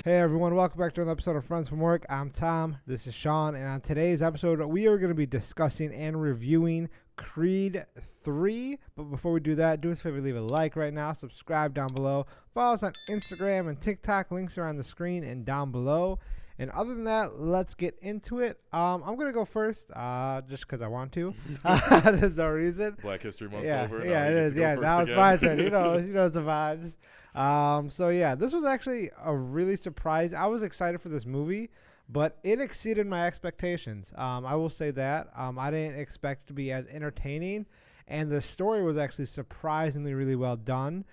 Hey everyone, welcome back to another episode of Friends from Work. I'm Tom, this is Sean, and on today's episode, we are going to be discussing and reviewing Creed 3. But before we do that, do us a favor, leave a like right now, subscribe down below, follow us on Instagram and TikTok, links are on the screen and down below. And other than that, let's get into it. I'm going to go first, just because I want to. There's no reason. Black History Month's over. Yeah, it is. Yeah, that was my turn. You know the vibes. So yeah, this was actually a really surprise. I was excited for this movie, but it exceeded my expectations. I will say that. I didn't expect it to be as entertaining, and the story was actually surprisingly really well done.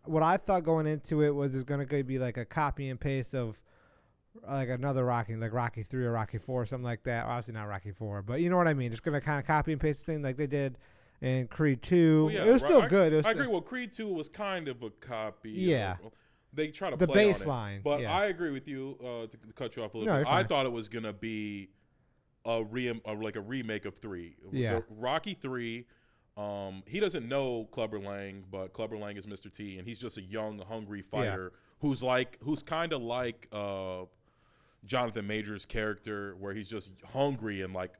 What I thought going into it was it's going to be like a copy and paste of like another Rocky, like Rocky 3 or Rocky 4 or something like that. Obviously not Rocky 4, but you know what I mean. Just going to kind of copy and paste the thing like they did in Creed 2. Well, yeah, it was still good. I agree. Well, Creed 2 was kind of a copy. Yeah. They try to the play baseline. On it. But yeah. I agree with you, to cut you off a little bit. I thought it was going to be like a remake of 3. Yeah. Rocky 3, he doesn't know Clubber Lang, but Clubber Lang is Mr. T, and he's just a young, hungry fighter who's kind of like Jonathan Majors' character, where he's just hungry and like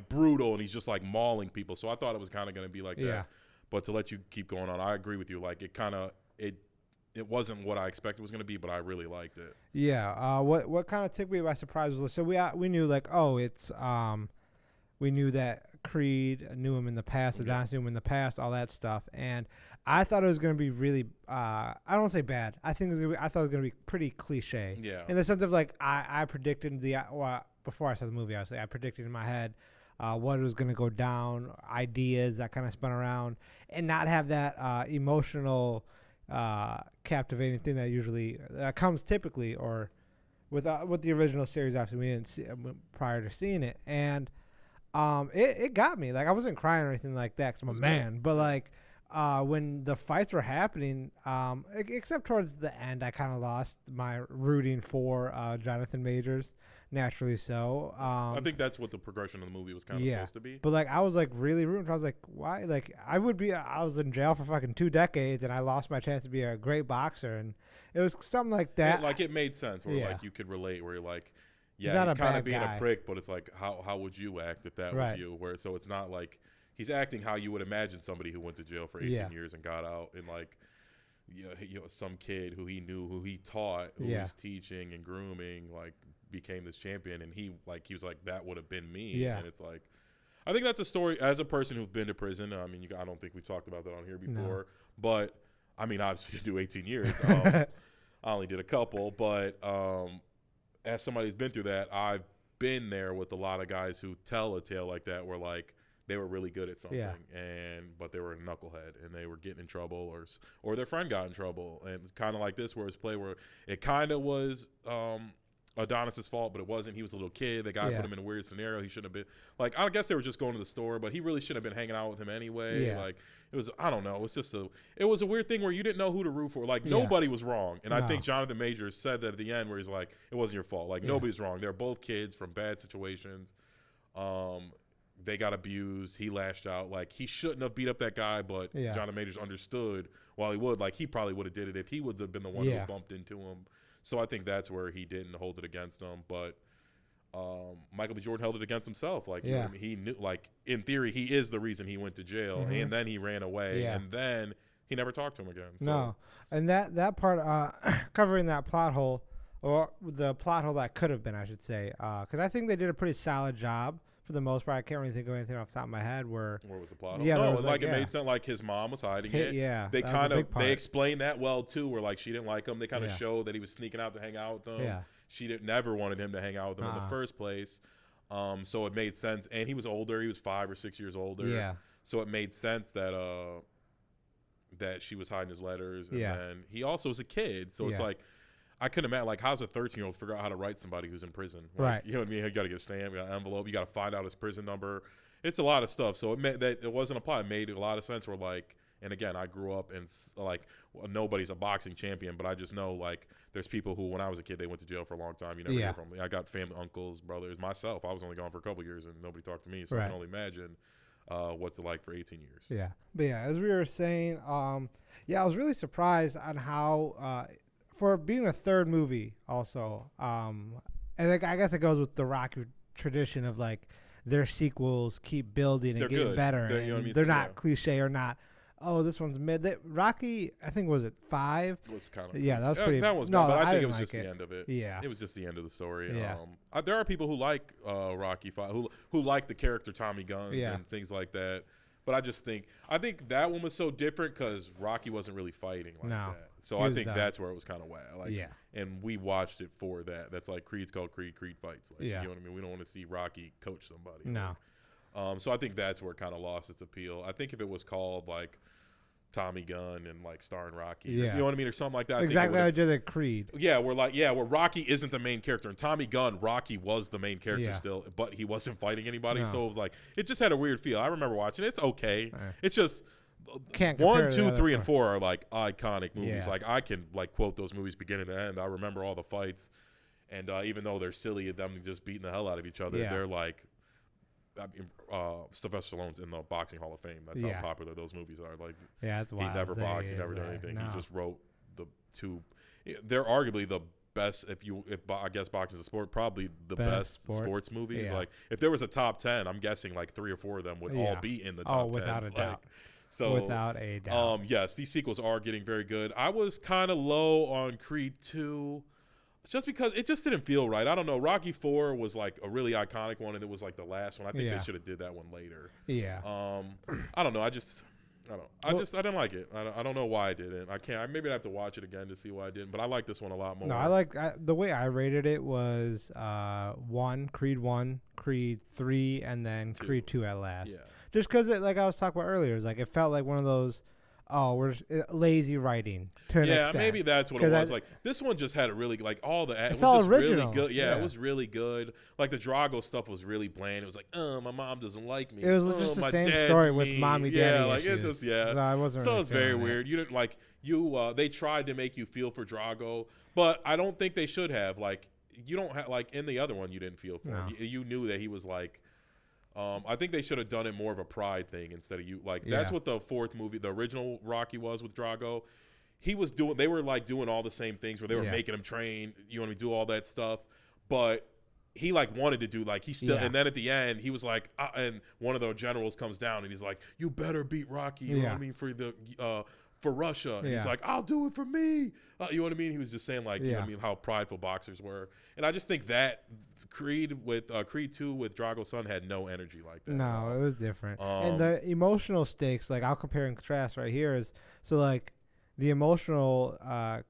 brutal, and he's just like mauling people. So I thought it was kind of going to be like that. But to let you keep going on, I agree with you. Like it wasn't what I expected it was going to be, but I really liked it. Yeah. What kind of took me by surprise was, so we knew like, we knew that Creed knew him in the past, Adonis knew him in the past, all that stuff, and I thought it was going to be really, I don't want to say bad. I thought it was going to be pretty cliche. Yeah. In the sense of like, I predicted before I saw the movie, obviously, I predicted in my head what was going to go down, ideas that kind of spun around, and not have that emotional, captivating thing that usually comes typically, or with the original series. Obviously, we didn't see prior to seeing it, and it got me. Like, I wasn't crying or anything like that, 'cause I'm a man, but like, when the fights were happening, except towards the end, I kind of lost my rooting for Jonathan Majors, naturally so. I think that's what the progression of the movie was kind of supposed to be. But like, I was like really rooting. I was like, why? Like, I was in jail for fucking 2 decades, and I lost my chance to be a great boxer, and it was something like that. It made sense, where like you could relate, where you're like, he's kind of being a prick, but it's like, how would you act if that was you? Where so it's not like he's acting how you would imagine somebody who went to jail for 18 years and got out, and like, some kid who he knew, who he taught, who was teaching and grooming, like, became this champion, and he was like, that would have been me. And it's like, I think that's a story as a person who's been to prison. I mean, I don't think we've talked about that on here before, but I mean, obviously to do 18 years, I only did a couple, but as somebody who's been through that, I've been there with a lot of guys who tell a tale like that, where like they were really good at something, but they were a knucklehead, and they were getting in trouble, or their friend got in trouble, and kind of like this, where it kind of was Adonis's fault, but it wasn't. He was a little kid. The guy put him in a weird scenario. He shouldn't have been. Like, I guess they were just going to the store, but he really shouldn't have been hanging out with him anyway. Like, it was, I don't know. It was a weird thing where you didn't know who to root for. Like, nobody was wrong. And I think Jonathan Majors said that at the end, where he's like, it wasn't your fault. Like, nobody's wrong. They're both kids from bad situations. They got abused. He lashed out. Like, he shouldn't have beat up that guy, but Jonathan Majors understood while he would. Like, he probably would have did it if he would have been the one who bumped into him. So I think that's where he didn't hold it against him. But Michael B. Jordan held it against himself. Like, he knew, like, in theory, he is the reason he went to jail, and then he ran away, and then he never talked to him again. So. No, and that part, covering that plot hole, or the plot hole that could have been, I should say, because I think they did a pretty solid job. For the most part, I can't really think of anything off the top of my head where was the plot? Yeah, no, it made sense. Like, his mom was hiding it. Yeah, they explained that well too. Where like she didn't like him. They kind of showed that he was sneaking out to hang out with them. Yeah, she never wanted him to hang out with them in the first place. So it made sense. And he was older. He was 5 or 6 years older. Yeah. So it made sense that that she was hiding his letters. And then he also was a kid. So it's like, I couldn't imagine, like, how's a 13-year-old figure out how to write somebody who's in prison? Like, right. You know what I mean? You got to get a stamp, you got an envelope, you got to find out his prison number. It's a lot of stuff. So it meant that it wasn't a plot. It made a lot of sense where, like, and again, I grew up and, like, nobody's a boxing champion, but I just know, like, there's people who, when I was a kid, they went to jail for a long time. You never hear from them. I got family, uncles, brothers, myself. I was only gone for a couple years and nobody talked to me. So I can only imagine what's it like for 18 years. Yeah. But yeah, as we were saying, I was really surprised on how for being a third movie, also, and I guess it goes with the Rocky tradition of like their sequels keep building and they're getting good. better. They're, you know what I mean? They're not cliche or not. Oh, this one's mid. Rocky, I think, was it 5? It was kind of that was pretty. That was no, bad, but I think it was like just the end of it. Yeah, it was just the end of the story. Yeah. There are people who like Rocky 5, who like the character Tommy Guns and things like that. But I think that one was so different because Rocky wasn't really fighting like that. So I think that's where it was kind of whack. Like, and we watched it for that. That's like Creed's called Creed fights. Like, you know what I mean? We don't want to see Rocky coach somebody. No. So I think that's where it kind of lost its appeal. I think if it was called like Tommy Gunn and like starring Rocky, you know what I mean, or something like that. Exactly how I did at Creed. Yeah, where Rocky isn't the main character, and Tommy Gunn, Rocky was the main character still, but he wasn't fighting anybody, so it was like it just had a weird feel. I remember watching it. It's okay. It's just Can't 1, 2, 3, and 4 are like iconic movies. Yeah. Like I can like quote those movies beginning to end. I remember all the fights, and even though they're silly and them just beating the hell out of each other, they're like. I mean, Sylvester Stallone's in the Boxing Hall of Fame. That's how popular those movies are. Like, it's wild. He never boxed. He never done anything. No. He just wrote the two. They're arguably the best. If I guess boxing is a sport, probably the best sports movies. Like, if there was a top 10, I'm guessing like 3 or 4 of them would all be in the top 10. Without a doubt. So without a doubt. Yes, these sequels are getting very good. I was kind of low on Creed 2. Just because it just didn't feel right. I don't know. Rocky 4 was like a really iconic one, and it was like the last one. I think they should have did that one later. Yeah. I don't know. I didn't like it. I don't know why I didn't. I can't. Maybe I have to watch it again to see why I didn't. But I like this one a lot more. No, the way I rated it was Creed 1, Creed 3, and then 2. Creed 2 at last. Yeah. Just because like I was talking about earlier, it felt like one of those. We're lazy writing. Maybe that's what it was. Like this one just had a really it was just original. Really good. Yeah, it was really good. Like the Drago stuff was really bland. It was like, my mom doesn't like me. It was just the same story with mommy daddy. Yeah, like issues. It's just So I wasn't. So really it's very weird. You didn't like they tried to make you feel for Drago, but I don't think they should have. Like you don't have like in the other one you didn't feel for him. You knew that he was like. I think they should have done it more of a pride thing instead of that's what the 4th movie, the original Rocky was with Drago. They were like doing all the same things where they were making him train, do all that stuff. But he like wanted to do and then at the end he was like, and one of the generals comes down and he's like, you better beat Rocky, you know what I mean, for Russia. And he's like, I'll do it for me. You know what I mean? He was just saying you know what I mean, how prideful boxers were. And I just think that Creed 2 with Drago's son had no energy like that. No, it was different. And the emotional stakes, I'll compare and contrast right here is, the emotional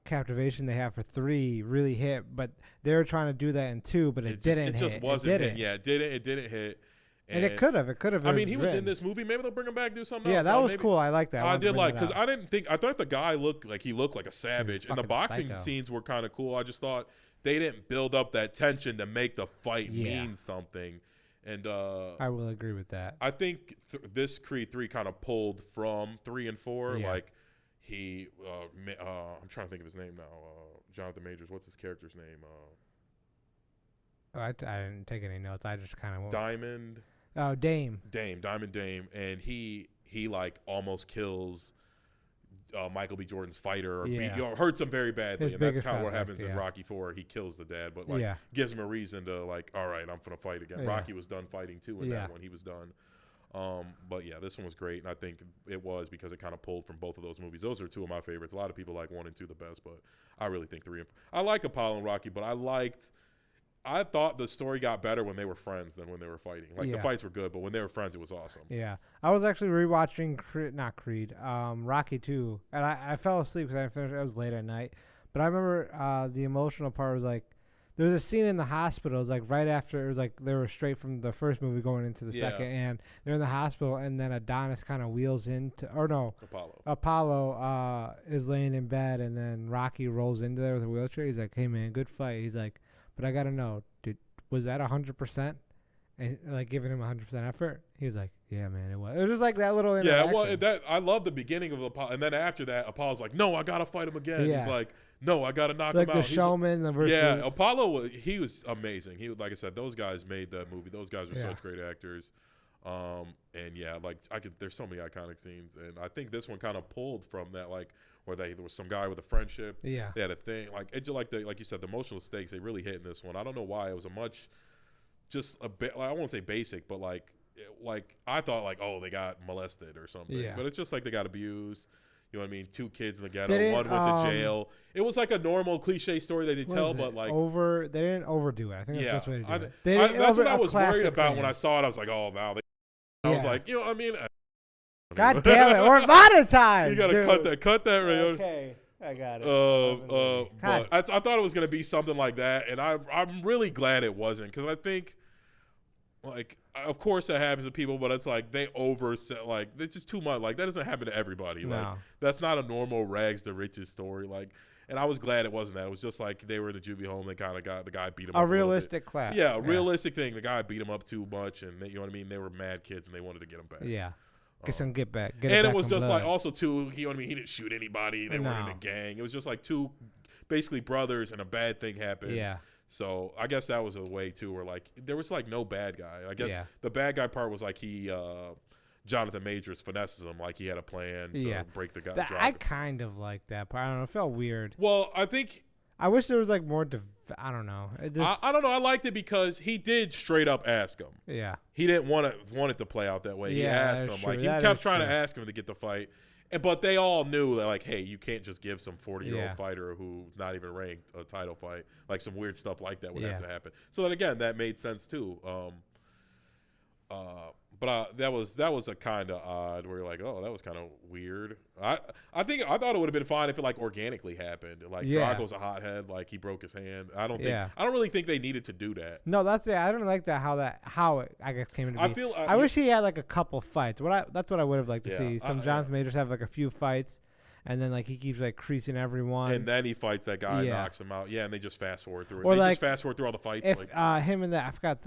captivation they have for 3 really hit, but they were trying to do that in 2, but it didn't hit. It just wasn't hit. Yeah, it didn't hit. And it could have. I mean, he was in this movie. Maybe they'll bring him back, do something else. Yeah, that was cool. I like that. I did because I thought the guy looked like a savage, and the boxing scenes were kind of cool. I just thought they didn't build up that tension to make the fight mean something. And I will agree with that. I think this Creed 3 kind of pulled from 3 and 4. Yeah. Like I'm trying to think of his name now. Jonathan Majors. What's his character's name? I didn't take any notes. I just kind of Diamond. Oh, Diamond Dame, and he almost kills Michael B. Jordan's fighter, or hurts him very badly, and that's kind of what happens in Rocky 4. He kills the dad, but gives him a reason to all right, I'm gonna fight again. Rocky was done fighting too in that one. He was done. But this one was great, and I think it was because it kind of pulled from both of those movies. Those are 2 of my favorites. A lot of people like 1 and 2 the best, but I really think 3 and 4. I like Apollo and Rocky, but I thought the story got better when they were friends than when they were fighting. The fights were good, but when they were friends, it was awesome. Yeah. I was actually rewatching Rocky 2, and I fell asleep because I finished. It was late at night, but I remember the emotional part was there was a scene in the hospital. It was right after it was they were straight from the first movie going into the second, and they're in the hospital, and then Adonis kind of wheels into, Apollo is laying in bed, and then Rocky rolls into there with a wheelchair. He's like, "Hey man, good fight." He's like, "But I gotta know, was that 100%?" And giving him 100% effort. He was like, "Yeah, man, it was." It was just that little interaction. Yeah, well, I love the beginning of Apollo, and then after that, Apollo's like, "No, I gotta fight him again." Yeah. He's like, "No, I gotta knock him out." The showman versus. Yeah, Apollo he was amazing. He, like I said, those guys made that movie. Those guys were such great actors. And yeah, like there's so many iconic scenes, and I think this one kind of pulled from that, like where there was some guy with a friendship. Yeah, they had a thing like it, like you said, the emotional stakes they really hit in this one. I don't know why it was just a bit. Like, I won't say basic, but like I thought like, oh, they got molested or something. Yeah. But it's just like they got abused. You know what I mean? 2 kids in the ghetto, one went to jail. It was like a normal cliche story that they tell, but like they didn't overdo it. I think that's the best way to do it. That's what I was worried about when I saw it. I was like, oh, wow. I was like, you know what I mean? God damn it, we're monetized. You gotta cut that, Ray. Okay, I got it. But I thought it was gonna be something like that, and I'm really glad it wasn't, because I think, like, of course that happens to people, but it's like they like it's just too much. Like, that doesn't happen to everybody. No. Like, that's not a normal rags to riches story. Like, and I was glad it wasn't that. It was just like they were in the juvie home. They kind of got the guy beat him up. A realistic clap. Yeah, a realistic thing. The guy beat him up too much, and you know what I mean. They were mad kids, and they wanted to get him back. Yeah. Get back. And it was just like also too. You know what I mean. He didn't shoot anybody. They weren't in a gang. It was just like 2, basically brothers, and a bad thing happened. Yeah. So I guess that was a way too, where like there was like no bad guy. I guess the bad guy part was like Jonathan Majors finesses him, like he had a plan to break the guy. I kind of like that part. I don't know. It felt weird. Well, I wish there was like more. I don't know. I don't know. I liked it because he did straight up ask him. Yeah. He didn't want it to play out that way. He asked him. Like, he kept trying to ask him to get the fight. But they all knew that, like, hey, you can't just give some 40-year-old fighter who's not even ranked a title fight. Like, some weird stuff like that would have to happen. So then again, that made sense too. But that was a kind of odd, where you're like, oh, that was kind of weird. I thought it would have been fine if it like organically happened. Like, Drago's a hothead, like he broke his hand. I don't really think they needed to do that. No, that's it. I don't like that how it I guess came to be. I wish he had like a couple fights. That's what I would have liked to see. Some Jonathan Majors have like a few fights. And then, like, he keeps, like, creasing everyone. And then he fights that guy and knocks him out. Yeah, and they just fast forward through it. Or just fast forward through all the fights. If him and I forgot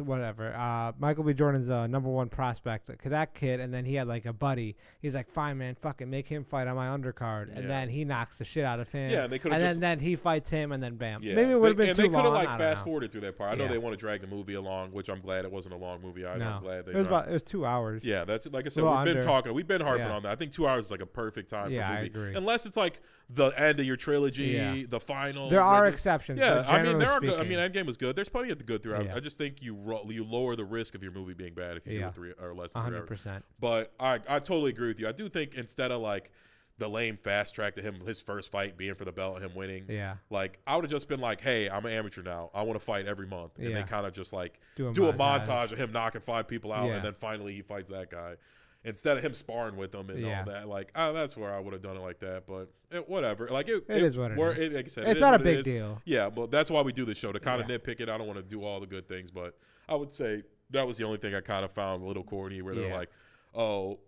Michael B. Jordan's #1 prospect, that kid, and then he had, like, a buddy. He's like, fine, man, fuck it, make him fight on my undercard. And then he knocks the shit out of him. Yeah, and they could have then he fights him, and then bam. Yeah. Maybe it would have been too long. And they could have, like, fast forwarded through that part. I know they want to drag the movie along, which I'm glad it wasn't a long movie either. No. I'm glad they it was 2 hours. Yeah, that's, like I said, we've been harping on that. I think 2 hours is, like, a perfect time for a movie. I agree. Unless it's, like, the end of your trilogy, the final. There are exceptions. Yeah, I mean, there are good. I mean, Endgame was good. There's plenty to go through. I just think you lower the risk of your movie being bad if you do it 3 or less than 3 hours. 100%. But I totally agree with you. I do think instead of like the lame fast track to his first fight being for the belt and him winning, like I would have just been like, hey, I'm an amateur now. I want to fight every month, and they kind of just like do a montage of him knocking 5 people out, and then finally he fights that guy. Instead of him sparring with them and all that, like, that's where I would have done it like that. But whatever. Like, it is what it is. Like I said, it's not a big deal. Yeah, but that's why we do the show, to kind of nitpick it. I don't want to do all the good things, but I would say that was the only thing I kind of found a little corny, where they're like, oh,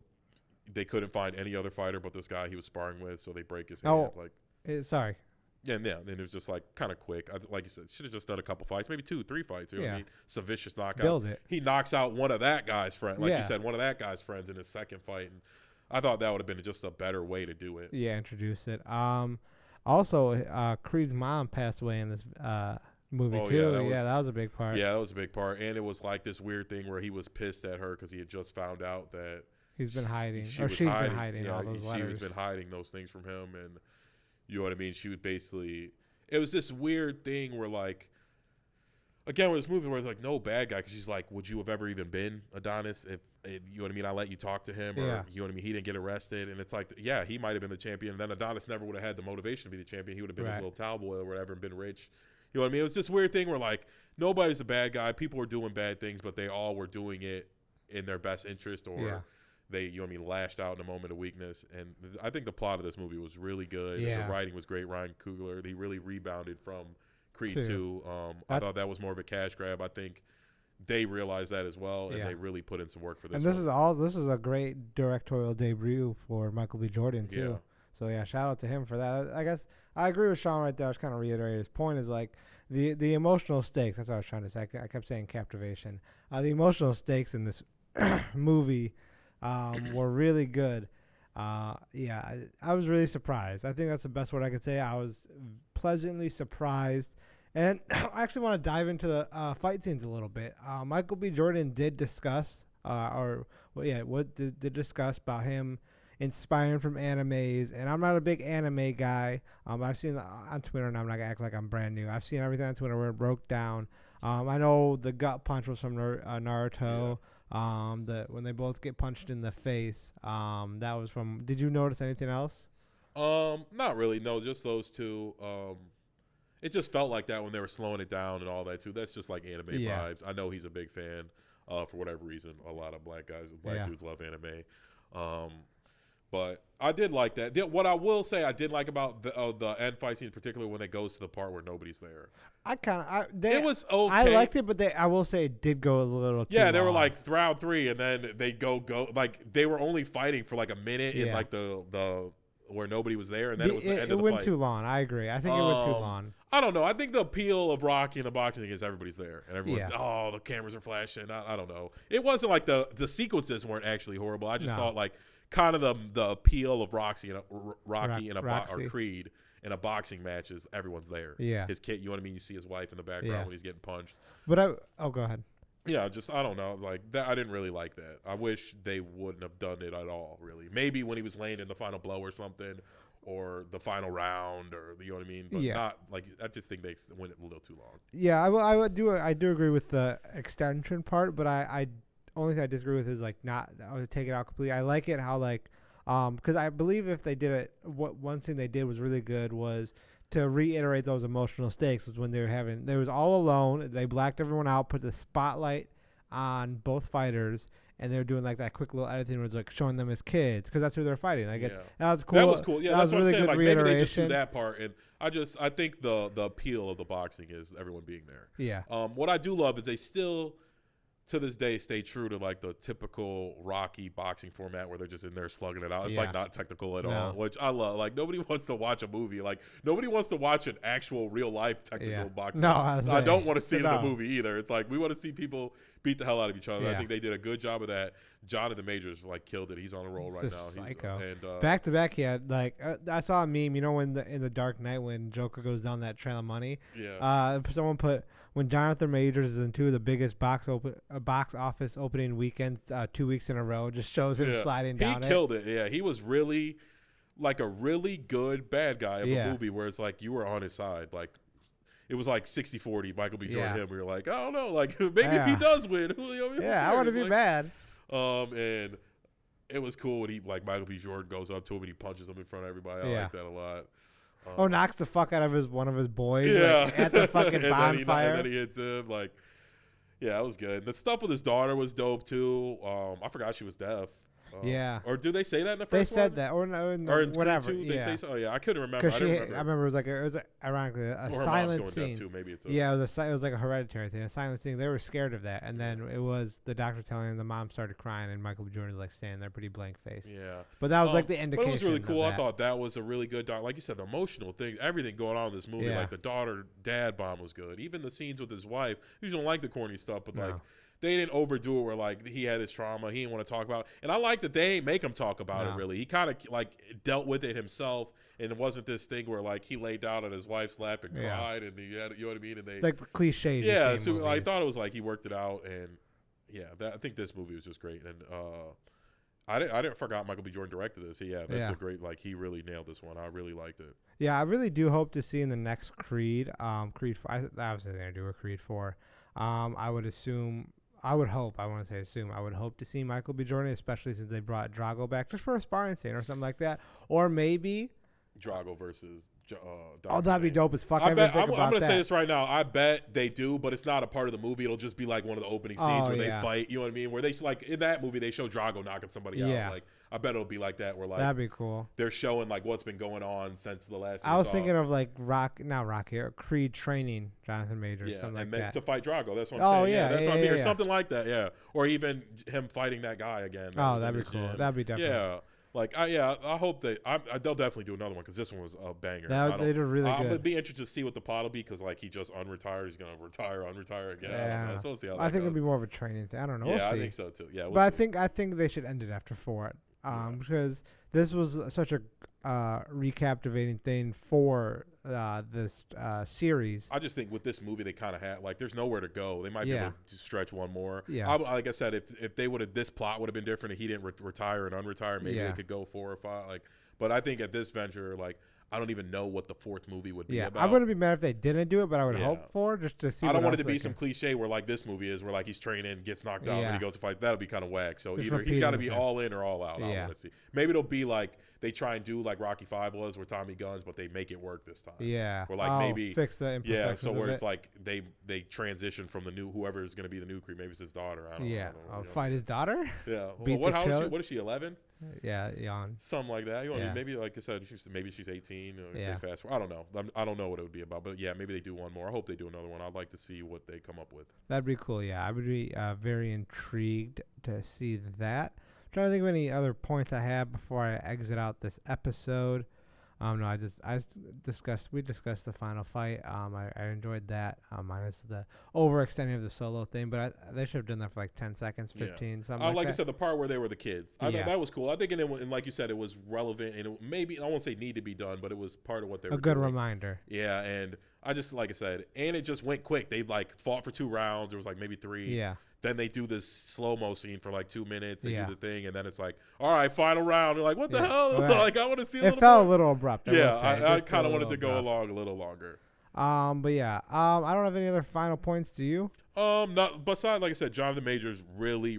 they couldn't find any other fighter but this guy he was sparring with, so they break his hand. Sorry. Yeah, and it was just like kind of quick. Like you said, should have just done a couple fights, maybe 2, 3 fights. You know what I mean? Some vicious knockout. Build it. He knocks out one of that guy's friends, like you said, one of that guy's friends in his second fight. And I thought that would have been just a better way to do it. Yeah, introduce it. Also, Creed's mom passed away in this movie too. That was a big part. Yeah, that was a big part, and it was like this weird thing where he was pissed at her because he had just found out that he's been hiding, she's been hiding all those letters. She's been hiding those things from him, and you know what I mean? She would basically, it was this weird thing where, like, again, with this movie where it's like, no bad guy, because she's like, would you have ever even been Adonis if you know what I mean, I let you talk to him, or you know what I mean, he didn't get arrested? And it's like, yeah, he might have been the champion, and then Adonis never would have had the motivation to be the champion. He would have been his little towel boy or whatever and been rich. You know what I mean? It was this weird thing where, like, nobody's a bad guy. People were doing bad things, but they all were doing it in their best interest, or they, you know what I mean, lashed out in a moment of weakness. And I think the plot of this movie was really good. Yeah. The writing was great. Ryan Coogler, he really rebounded from Creed 2. I thought that was more of a cash grab. I think they realized that as well, and they really put in some work for this. And this is a great directorial debut for Michael B. Jordan too. Yeah. So yeah, shout out to him for that. I guess I agree with Sean right there. I was kind of reiterating his point is like the emotional stakes. That's what I was trying to say. I kept saying captivation. The emotional stakes in this movie were really good. I was really surprised. I think that's the best word I could say. I was pleasantly surprised. And I actually want to dive into the fight scenes a little bit. Michael B. Jordan did discuss what they discuss about him inspiring from animes. And I'm not a big anime guy. I've seen on Twitter, and I'm not gonna act like I'm brand new. I've seen everything on Twitter where it broke down. I know the gut punch was from Naruto. Yeah. When they both get punched in the face, that was from. Did you notice anything else? Not really. No, just those two. It just felt like that when they were slowing it down and all that too. That's just like anime vibes. I know he's a big fan. For whatever reason, a lot of black dudes love anime. But I did like that. What I will say I did like about the end fight scene, particularly when it goes to the part where nobody's there. It was okay. I liked it, but I will say it did go a little too long. They were like round 3, and then they go like they were only fighting for like a minute in like the where nobody was there, and then it was the end of the fight. It went too long. I agree. I think it went too long. I don't know. I think the appeal of Rocky and the boxing is everybody's there, and everyone's the cameras are flashing. I don't know. It wasn't like the sequences weren't actually horrible. I just thought like kind of the appeal of Rocky or Creed in a boxing match is everyone's there. Yeah, his kid. You know what I mean? You see his wife in the background when he's getting punched. But go ahead. Yeah, I don't know. Like that, I didn't really like that. I wish they wouldn't have done it at all. Really, maybe when he was laying in the final blow or something, or the final round, or you know what I mean. But not like I just think they went a little too long. Yeah, I do agree with the extension part, but I only thing I disagree with is like I would take it out completely. I like it how like because I believe if they did it, one thing they did was really good was to reiterate those emotional stakes was when they was all alone. They blacked everyone out, put the spotlight on both fighters, and they were doing like that quick little editing where it was like showing them as kids because that's who they're fighting. That was cool. That was cool. Yeah, that's what really I'm saying. Good like maybe they just reiteration. do that part, and I think the appeal of the boxing is everyone being there. Yeah. What I do love is they still, to this day, stay true to like the typical Rocky boxing format where they're just in there slugging it out. It's like not technical at all, which I love. Like nobody wants to watch a movie. Like nobody wants to watch an actual real life technical boxing. No, I don't want to see it in a movie either. It's like we want to see people beat the hell out of each other. I think they did a good job of that. Jonathan Majors like killed it. He's on a roll right now. Psycho. And back to back, he had like I saw a meme. You know when in the Dark Knight when Joker goes down that trail of money. Yeah. Someone put when Jonathan Majors is in two of the biggest box office opening weekends 2 weeks in a row. Just shows him sliding down. He killed it. Yeah, he was really like a really good bad guy of a movie where it's like you were on his side. Like it was like 60-40, Michael B. Jordan him. We were like, I don't know, like maybe if he does win, I want to be bad. And it was cool when he like Michael B. Jordan goes up to him and he punches him in front of everybody. I like that a lot. Knocks the fuck out of one of his boys like, at the fucking bonfire. And then he hits him. Like, yeah, it was good. The stuff with his daughter was dope too. I forgot she was deaf. Or do they say that in the first one? They said that. Or in whatever. They say so. Oh, yeah, I couldn't remember. I remember it was ironically a silent scene. Too. Maybe it's it was like a hereditary thing, a silent scene. They were scared of that, and then it was the doctor telling them the mom started crying, and Michael B. Jordan was like standing there, pretty blank face. Yeah, but that was like the indication. But it was really cool. I thought that was a really good, like you said, the emotional thing, everything going on in this movie, like the daughter-dad bond was good. Even the scenes with his wife. You don't like the corny stuff, but like. They didn't overdo it where, like, he had his trauma. He didn't want to talk about it. And I like that they make him talk about it, really. He kind of, like, dealt with it himself. And it wasn't this thing where, like, he laid down on his wife's lap and cried. And he had, you know what I mean? And they like the cliches. Yeah, so I thought it was like he worked it out. And, I think this movie was just great. And I didn't forget Michael B. Jordan directed this. That's a great, like, he really nailed this one. I really liked it. Yeah, I really do hope to see in the next Creed, Creed 4. I was going to do a Creed 4. I would hope to see Michael B. Jordan, especially since they brought Drago back just for a sparring scene or something like that. Or maybe Drago versus that'd be dope as fuck. I'm going to say this right now. I bet they do, but it's not a part of the movie. It'll just be like one of the opening scenes where they fight. You know what I mean? Where they like in that movie they show Drago knocking somebody out. Like I bet it'll be like that. Where like that'd be cool. They're showing like what's been going on since the last. I was thinking of like Creed training Jonathan Majors. Yeah, something and like that. to fight Drago. That's what I'm saying. That's what I mean. Or something like that. Yeah, or even him fighting that guy again. That'd be cool. That'd be definitely. Yeah. Like, I hope they'll definitely do another one because this one was a banger. They did really good. I'm going to be interested to see what the plot will be because, like, he just unretired. He's going to unretire again. Yeah, I don't know. So we'll see how that I think goes. it'll be more of a training thing. I don't know. Yeah, we'll see. I think so, too. Yeah, but I think they should end it after 4. Because this was such a recaptivating thing for this series. I just think with this movie, they kind of had like there's nowhere to go. They might be able to stretch one more. Yeah. Like I said, if they would have this plot would have been different, if he didn't retire and unretire, maybe they could go 4 or 5. Like, but I think at this venture, like I don't even know what the 4th movie would be about. I wouldn't be mad if they didn't do it, but I would hope for just to see. I don't want it to be some cliche where like this movie is, where like he's training, gets knocked out, and he goes to fight. That'll be kind of whack. So just either he's got to be all in or all out. I want to see. Maybe it'll be like they try and do like Rocky 5 was, where Tommy guns, but they make it work this time. Yeah. Or like maybe fix the imperfections. So where it's like they transition from the new whoever is going to be the new Creed. Maybe it's his daughter. I don't know. Fight his daughter. Yeah. Well, how old is she? What is she? 11. Yeah, young. Something like that. Maybe like I said, maybe she's 18. Or fast forward. I don't know. I don't know what it would be about. But yeah, maybe they do one more. I hope they do another one. I'd like to see what they come up with. That'd be cool. Yeah, I would be very intrigued to see that. I'm trying to think of any other points I have before I exit out this episode. No, we discussed the final fight. I enjoyed that. Minus the overextending of the solo thing, but they should have done that for like 10 seconds, 15, something like that. Like I said, the part where they were the kids. I thought that was cool. I think, and like you said, it was relevant, and maybe, I won't say need to be done, but it was part of what they were doing. A good reminder. Yeah, and I just, like I said, and it just went quick. They like fought for 2 rounds. There was like maybe 3. Yeah. Then they do this slow-mo scene for like 2 minutes. They do the thing, and then it's like, all right, final round. You're like, what the hell? Right. Like, I want to see a little felt a little abrupt. I kind of wanted to go along a little longer. But yeah, I don't have any other final points. Do you? Not besides, like I said, Jonathan Majors really,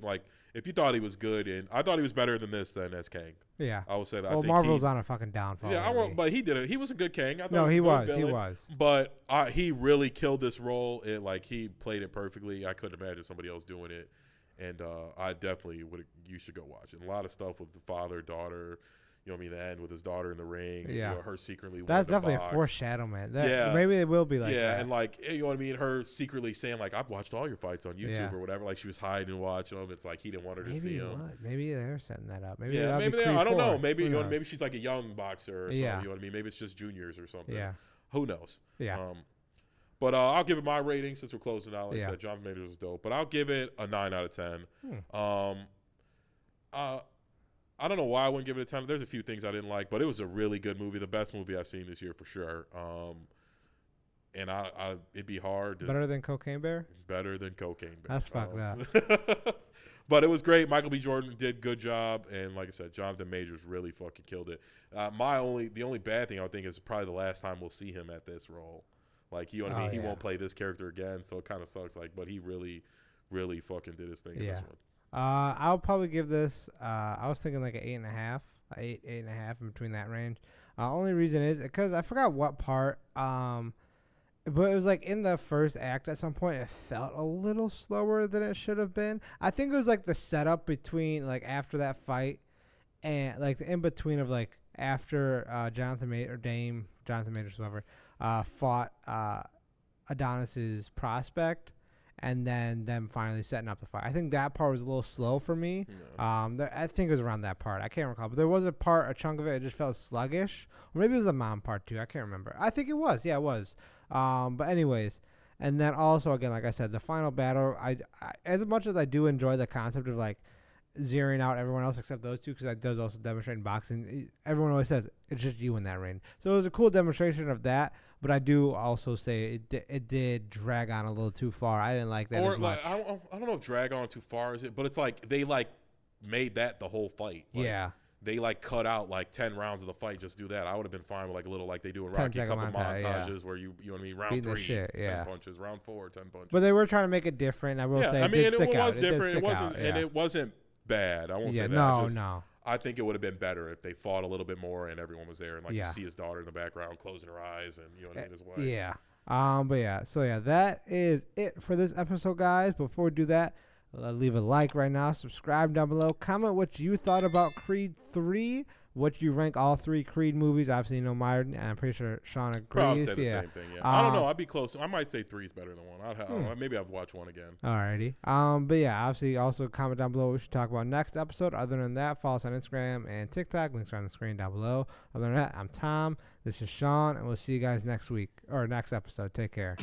like, if you thought he was good, and I thought he was better than this than as Kang. Yeah, I would say that. Well, Marvel's on a fucking downfall. Yeah, but he did it. He was a good Kang. I thought he was. But he really killed this role. He played it perfectly. I couldn't imagine somebody else doing it, and I definitely would. You should go watch it. A lot of stuff with the father, daughter. You know what I mean? The end with his daughter in the ring. Yeah. Her secretly. That's definitely a foreshadowment. Maybe it will be like that. Yeah, and like, you know what I mean? Her secretly saying, like, I've watched all your fights on YouTube or whatever. Like, she was hiding and watching them. It's like he didn't want her to see them. Maybe they're setting that up. Maybe they are. I don't know. Maybe maybe she's like a young boxer or something. You know what I mean? Maybe it's just juniors or something. Yeah. Who knows? Yeah. But I'll give it my rating since we're closing out. Like I said, Jonathan Majors was dope. But I'll give it a 9 out of 10. I don't know why I wouldn't give it a 10. There's a few things I didn't like, but it was a really good movie. The best movie I've seen this year for sure. And it'd be hard. Better than Cocaine Bear? Better than Cocaine Bear. That's fucked up. But it was great. Michael B. Jordan did good job. And like I said, Jonathan Majors really fucking killed it. The only bad thing I would think is probably the last time we'll see him at this role. Like, you know what I mean? He won't play this character again, so it kind of sucks. Like, but he really, really fucking did his thing in this one. I'll probably give this. I was thinking like an 8.5, 8.5 in between that range. Only reason is because I forgot what part. But it was like in the first act at some point it felt a little slower than it should have been. I think it was like the setup between like after that fight and like the in between of like after Jonathan Majors whoever fought Adonis's prospect. And then them finally setting up the fight. I think that part was a little slow for me. Yeah. I think it was around that part. I can't recall. But there was a chunk of it just felt sluggish. Or maybe it was the mom part too. I can't remember. I think it was. Yeah, it was. But anyways. And then also, again, like I said, the final battle, I as much as I do enjoy the concept of like zeroing out everyone else except those two, because that does also demonstrate in boxing. Everyone always says, it's just you in that ring. So it was a cool demonstration of that. But I do also say it did drag on a little too far. I didn't like that as much. I don't know if drag on too far is it, but it's like they like made that the whole fight. Like, they like cut out like 10 rounds of the fight. Just do that. I would have been fine with like a little like they do in Rocky, a couple montages where you know what I mean. Round 3, 10 punches. Round 4, 10 punches. But they were trying to make it different. I will say, I mean, it was different. It wasn't, and it wasn't bad. I won't say that. No. I think it would have been better if they fought a little bit more and everyone was there and like you see his daughter in the background closing her eyes and you know what I mean as well. Yeah. But yeah. So yeah, that is it for this episode, guys. Before we do that, leave a like right now, subscribe down below, comment what you thought about Creed 3. What you rank all 3 Creed movies? Obviously, you know mine, and I'm pretty sure Sean agrees. Probably say the same thing. Yeah, I don't know. I'd be close. I might say 3 is better than 1. I don't know. Maybe I've watched 1 again. Alrighty. But yeah, obviously, also comment down below what we should talk about next episode. Other than that, follow us on Instagram and TikTok. Links are on the screen down below. Other than that, I'm Tom. This is Sean, and we'll see you guys next week or next episode. Take care.